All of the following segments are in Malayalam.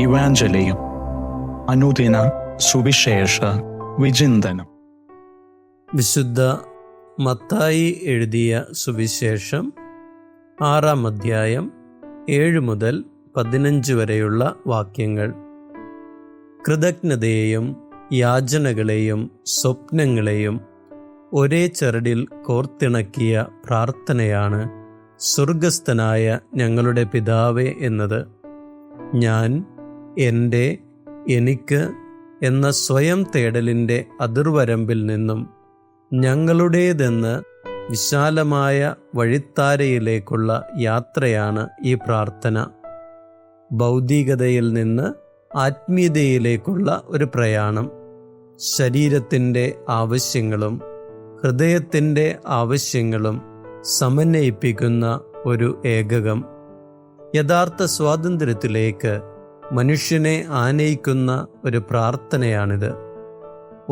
ഇവാഞ്ചലിയും അനുദിന സുവിശേഷ വിചിന്തനം. വിശുദ്ധ മത്തായി എഴുതിയ സുവിശേഷം 6-ാം അധ്യായം 7 മുതൽ 15 വരെയുള്ള വാക്യങ്ങൾ. കൃതജ്ഞതയെയും യാചനകളെയും സ്വപ്നങ്ങളെയും ഒരേ ചരടിൽ കോർത്തിണക്കിയ പ്രാർത്ഥനയാണ് സ്വർഗസ്ഥനായ ഞങ്ങളുടെ പിതാവേ എന്നത്. ഞാൻ, എൻ്റെ, എനിക്ക് എന്ന സ്വയം തേടലിൻ്റെ അതിർവരമ്പിൽ നിന്നും ഞങ്ങളുടേതെന്ന് വിശാലമായ വഴിത്താരയിലേക്കുള്ള യാത്രയാണ് ഈ പ്രാർത്ഥന. ഭൗതികതയിൽ നിന്ന് ആത്മീയതയിലേക്കുള്ള ഒരു പ്രയാണം. ശരീരത്തിൻ്റെ ആവശ്യങ്ങളും ഹൃദയത്തിൻ്റെ ആവശ്യങ്ങളും സമന്വയിപ്പിക്കുന്ന ഒരു ഏകകം. യഥാർത്ഥ സ്വാതന്ത്ര്യത്തിലേക്ക് മനുഷ്യനെ ആനയിക്കുന്ന ഒരു പ്രാർത്ഥനയാണിത്.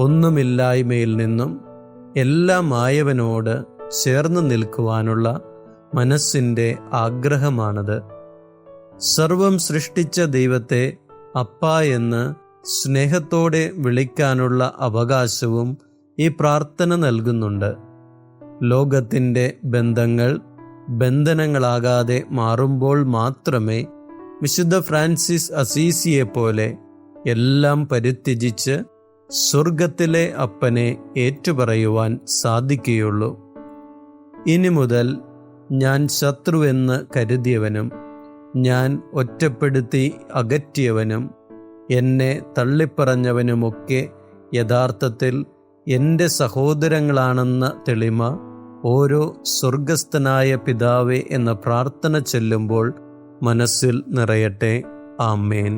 ഒന്നുമില്ലായ്മയിൽ നിന്നും എല്ലാമായവനോട് ചേർന്ന് നിൽക്കുവാനുള്ള മനസ്സിൻ്റെ ആഗ്രഹമാണത്. സർവം സൃഷ്ടിച്ച ദൈവത്തെ അപ്പാ എന്ന് സ്നേഹത്തോടെ വിളിക്കാനുള്ള അവകാശവും ഈ പ്രാർത്ഥന നൽകുന്നുണ്ട്. ലോകത്തിൻ്റെ ബന്ധങ്ങൾ ബന്ധനങ്ങളാകാതെ മാറുമ്പോൾ മാത്രമേ വിശുദ്ധ ഫ്രാൻസിസ് അസീസിയെപ്പോലെ എല്ലാം പരിത്യജിച്ച് സ്വർഗത്തിലെ അപ്പനെ ഏറ്റുപറയുവാൻ സാധിക്കുകയുള്ളൂ. ഇനി മുതൽ ഞാൻ ശത്രുവെന്ന് കരുതിയവനും ഞാൻ ഒറ്റപ്പെടുത്തി അകറ്റിയവനും എന്നെ തള്ളിപ്പറഞ്ഞവനുമൊക്കെ യഥാർത്ഥത്തിൽ എൻ്റെ സഹോദരങ്ങളാണെന്ന തെളിമ ഓരോ സ്വർഗസ്ഥനായ പിതാവേ എന്ന പ്രാർത്ഥന ചൊല്ലുമ്പോൾ മനസ്സിൽ നിറയട്ടെ. ആമേൻ.